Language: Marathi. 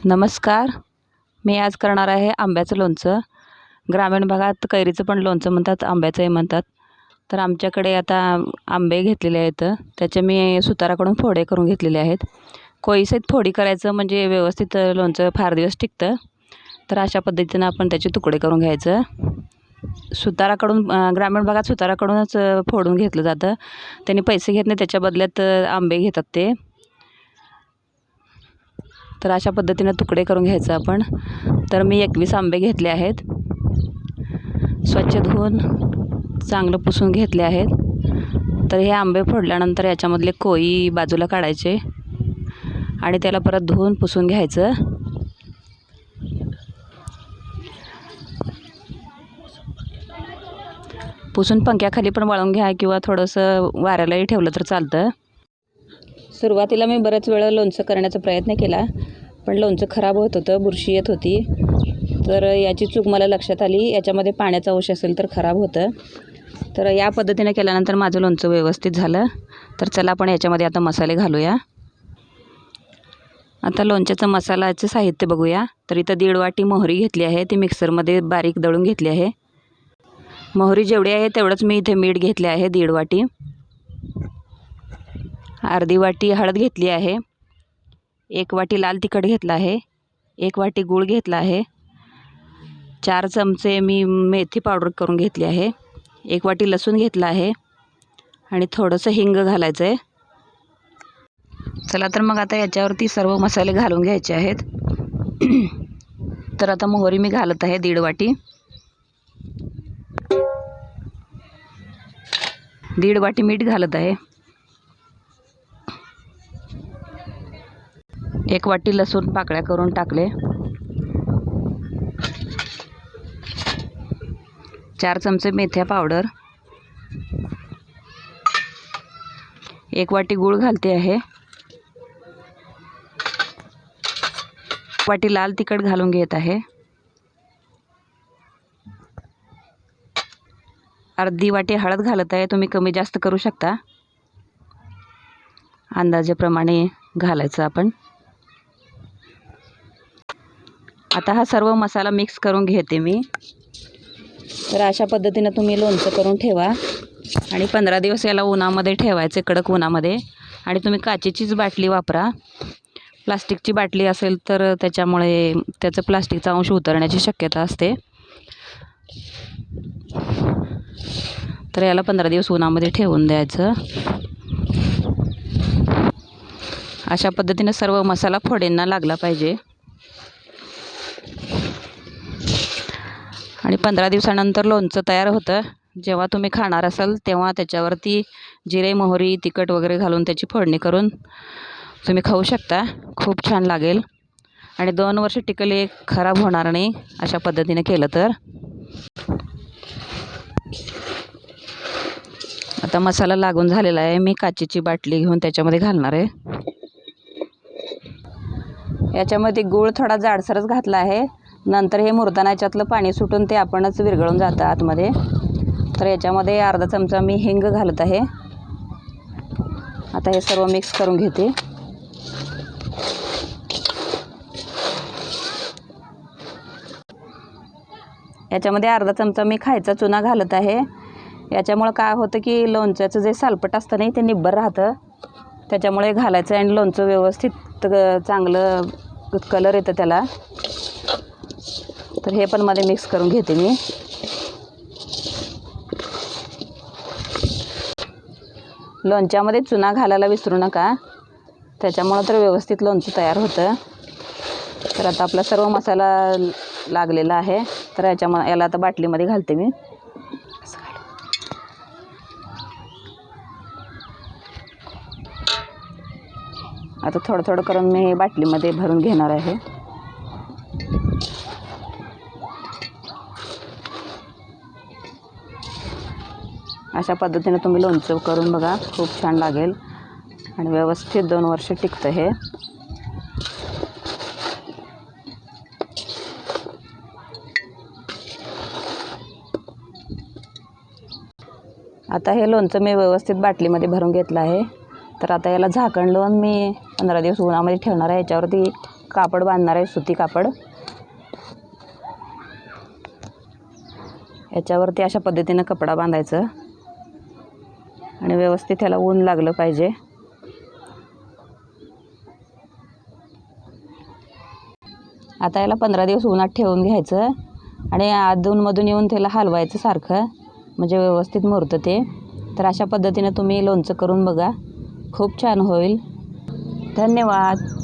नमस्कार. मी आज करणार आहे आंब्याचं लोणचं. ग्रामीण भागात कैरीचं पण लोणचं म्हणतात, आंब्याचंही म्हणतात. तर आमच्याकडे आता आंबे घेतलेले आहेत, त्याचे मी सुताराकडून फोडे करून घेतलेले आहेत. कोळीसहित फोडी करायचं म्हणजे व्यवस्थित लोणचं फार दिवस टिकतं. तर अशा पद्धतीनं आपण त्याचे तुकडे करून घ्यायचं. सुताराकडून ग्रामीण भागात सुताराकडूनच फोडून घेतलं जातं. त्यांनी पैसे घेत नाही, त्याच्या बदल्यात आंबे घेतात ते. तर अशा पद्धतीनं तुकडे करून घ्यायचं आपण. तर मी 21 आंबे घेतले आहेत, स्वच्छ धुवून चांगलं पुसून घेतले आहेत. तर हे आंबे फोडल्यानंतर याच्यामधले कोई बाजूला काढायचे आणि त्याला परत धुवून पुसून घ्यायचं. पुसून पंख्याखाली पण वाळून घ्या किंवा थोडंसं वाऱ्यालाही ठेवलं तर चालतं. सुरुवातीला मी बरेच वेळा लोणचं करण्याचा प्रयत्न केला, पण लोणचं खराब होत होतं, बुरशी येत होती. तर याची चूक मला लक्षात आली, याच्यामध्ये पाण्याचा अंश असेल तर खराब होतं. तर या पद्धतीने केल्यानंतर माझं लोणचं व्यवस्थित झालं. तर चला आपण याच्यामध्ये आता मसाले घालूया. आता लोणच्याचं मसाल्याचं साहित्य बघूया. तर इथं 1.5 वाटी मोहरी घेतली आहे, ती मिक्सरमध्ये बारीक दळून घेतली आहे. मोहरी जेवढी आहे तेवढंच मी इथे मीठ घेतले आहे, 1.5 वाटी. अर्धी वाटी हळद घेतली आहे, 1 वाटी लाल तिखट घेतला आहे, 1 वाटी गूळ घेतला आहे, 4 चमचे मी मेथी पावडर करून घेतली आहे, 1 वाटी लसूण घेतला आहे आणि थोडंसं हिंग घालायचं आहे. चला तर मग आता याच्यावरती सर्व मसाले घालून घ्यायचे आहेत. तर आता मोहरी मी घालत आहे 1.5 वाटी. 1.5 वाटी मीठ घालत आहे. 1 वाटी लसूण पाकळ्या करून टाकले. 4 चमचे मेथ्या पावडर. 1 वाटी गूळ घालते आहे. 1 वाटी लाल तिखट घालून घेत आहे. अर्धी वाटी हळद घालत आहे, तुम्ही कमी जास्त करू शकता, अंदाजेप्रमाणे घालायचं आपण. आता हा सर्व मसाला मिक्स करून घेते मी. तर अशा पद्धतीनं तुम्ही लोणचं करून ठेवा आणि 15 दिवस याला उन्हामध्ये ठेवायचे, कडक उन्हामध्ये. आणि तुम्ही काचेचीच बाटली वापरा. प्लास्टिकची बाटली असेल तर त्याच्यामुळे त्याचं प्लास्टिकचा अंश उतरण्याची शक्यता असते. तर याला 15 दिवस उन्हामध्ये ठेवून द्यायचं. अशा पद्धतीने सर्व मसाला फोडींना लागला पाहिजे. आणि 15 दिवसानंतर लोणचं तयार होतं. जेव्हा तुम्ही खाणार असाल तेव्हा त्याच्यावरती जिरे, मोहरी, तिखट वगैरे घालून त्याची फोडणी करून तुम्ही खाऊ शकता. खूप छान लागेल आणि 2 वर्ष टिकले, खराब होणार नाही अशा पद्धतीने केलं तर. आता मसाला लागून झालेला आहे. मी काचेची बाटली घेऊन त्याच्यामध्ये घालणार आहे. याच्यामध्ये गूळ थोडा जाडसरच घातला आहे. नंतर हे मुरताना याच्यातलं पाणी सुटून ते आपणच विरघळून जातं आतमध्ये. तर याच्यामध्ये अर्धा चमचा मी हिंग घालत आहे. आता हे सर्व मिक्स करून घेते. याच्यामध्ये अर्धा चमचा मी खायचा चुना घालत आहे. याच्यामुळं काय होतं की लोणच्याचं जे सालपट असतं नाही ते निब्बर राहतं, त्याच्यामुळे घालायचं आणि लोणचं व्यवस्थित चांगलं कलर येतं त्याला. तर हे पण मध्ये मिक्स करून घेते मी. लोणच्यामध्ये चुना घालायला विसरू नका, त्याच्यामुळं तर व्यवस्थित लोणचं तयार होतं. तर आता आपला सर्व मसाला लागलेला आहे. तर याला आता बाटलीमध्ये घालते मी. आता थोडं थोडं करून मी बाटलीमध्ये भरून घेणार आहे. अशा पद्धतीने तुम्ही लोणचं करून बघा, खूप छान लागेल आणि व्यवस्थित 2 वर्ष टिकतं हे. आता हे लोणचं मी व्यवस्थित बाटलीमध्ये भरून घेतलं आहे. तर आता याला झाकण लावून मी 15 दिवस उन्हामध्ये ठेवणार आहे. याच्यावरती कापड बांधणार आहे, सुती कापड. याच्यावरती अशा पद्धतीनं कपडा बांधायचं आणि व्यवस्थित त्याला ऊन लागलं पाहिजे. आता याला 15 दिवस उन्हात ठेवून घ्यायचं आणि अधूनमधून येऊन त्याला हलवायचं सारखं, म्हणजे व्यवस्थित मुरतं ते. तर अशा पद्धतीनं तुम्ही लोणचं करून बघा, खूप छान होईल. धन्यवाद.